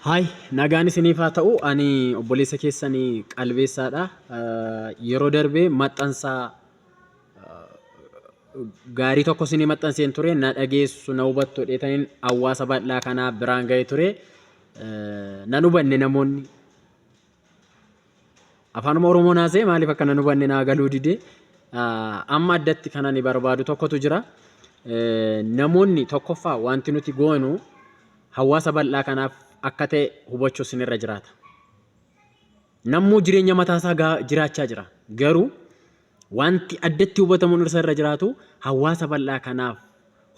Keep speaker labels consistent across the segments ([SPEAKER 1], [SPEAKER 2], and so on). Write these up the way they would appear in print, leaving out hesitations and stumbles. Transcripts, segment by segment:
[SPEAKER 1] Hai, nagaan isiniif haa ta'u, ani obboleessa keessanii qalbeessaadha. Yeroo darbee maxxansaa gaarii tokko isinii maxxanseen ture, na dhageessu na hubattu dheetaniin hawaasa bal'aa kanaa biraan ga'ee ture. Nan hubanne namoonni afaanuma Oromoo naasee maaliif akka nan hubanne naa galuu dide. Amma addatti kan ani barbaadu tokkotu jira. Namoonni tokkoffaa wanti nuti goonu hawaasa bal'aa kanaaf akka ta'e hubachuu isinirra jiraata. Namuu jireenya mataasaa jiraachaa jira. Garuu wanti addatti hubatamuun irra jiraatu hawaasa bal'aa kanaaf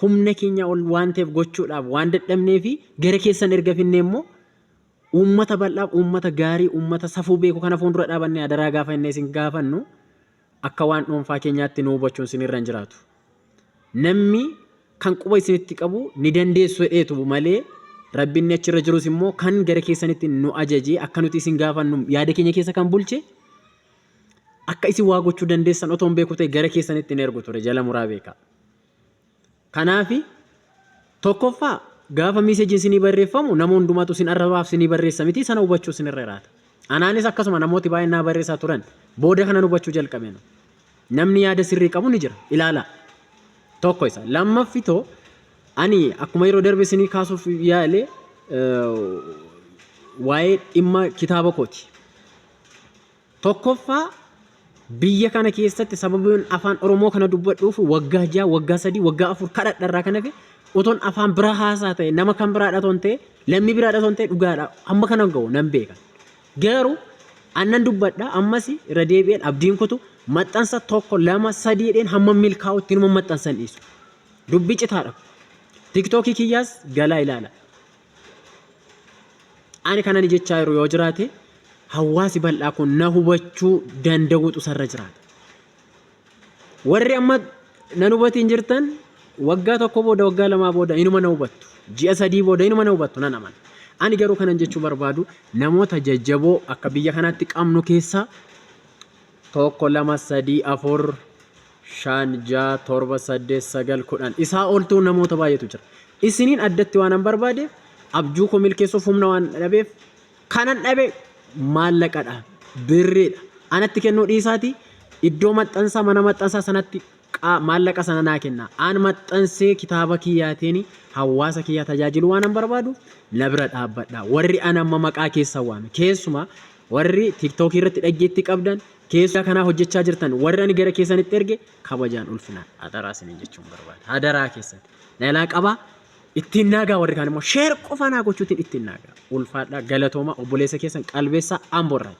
[SPEAKER 1] humna keenya ol waan ta'eef gochuudhaaf waan dadhabnee fi gara keessan erga finnee immoo uummata bal'aaf uummata gaarii uummata safuu beeku kana fuuldura dhaabannee adaraa gaafa inni isin gaafannu akka waan dhuunfaa keenyaatti nu hubachuun isinirra jiraatu. Namni kan quba isinitti qabu ni dandeessu hedheetu malee Rabbiin achirra jirus immoo kan gara keessanitti nu ajaje akka nuti isin gaafannu yaada keenya keessa kan bulche akka isin waa gochuu dandeessan otoo hin beeku ta'e gara keessanitti hin ergu ture jala muraa beeka. Kanaafi tokkoffaa gaafa miiseejiin isinii barreeffamu nama hundumaatu isin arrabaaf isinii barreessa miti sana hubachuu isinirra jiraata. Anaanis akkasuma namooti baay'een naa barreessaa turan booda kana hubachuu jalqabeen. Namni yaada sirrii qabu ni jira ilaala. Tokko isa lammaffitoo ani akkuma yeroo darbe isinii kaasuuf yaale waa'ee dhimma kitaaba kooti. Tokkoffaa biyya kana keessatti sababiin afaan Oromoo kana dubbadhuuf waggaa 6, waggaa 3, waggaa 4 kadhadharraa kana fi otoon afaan biraa haasaa ta'e nama kan biraadha toon ta'e lammii biraadha toon ta'e dhugaadha hamma kana ga'u nan beeka. Garuu annan dubbadha ammas irra deebi'een abdiin kutu maxxansa 1, 2, 3 dheen hamma milkaa'utti numa maxxansan dhiisu. Dubbii citaadha. TikTokii kiyyaas galaa ilaala. Ani kanan jechaa jiru yoo jiraate hawaasi bal'aa kun na hubachuu danda'uutu sarra jiraata. Warri amma nan hubatiin jirtan waggaa 1 booda waggaa 2 booda inuma na hubattu. Ji'a 3 booda inuma na hubattu nan amana. Ani garuu kanan jechuu barbaadu namoota jajjaboo akka biyya kanaatti qabnu keessaa 1, 2, 3, 4 5, 6, 7, 8, 9, 10 isaa oltu namoota baay'eetu jira. Isiniin addatti waan an barbaadeef abjuu koo milkeessuuf humna waan dhabeef kanan dhabe maallaqadha birriidha. Anatti kennuu dhiisaati iddoo maxxansaa mana maxxansaa sanatti maallaqa sana naa kenna. An maxxansee kitaaba kiyyaatiin hawaasa kiyyaa tajaajilu waan an barbaadu na bira dhaabbadha. Warri an amma maqaa keessa waame keessumaa warri TikTokii irratti dhaggeetti qabdan keessaa kanaa hojjechaa jirtan warri ani gara keessanitti erge kabajaan ulfinaan hadaraa isiniin jechuun barbaada. Hadaraa keessatti nalaa qabaa ittiin naagaa warri kaan immoo sheer qofa naa gochuutiin ittiin naagaa ulfaadhaa galatooma obboleessa keessan qalbeessaa Amboorraa.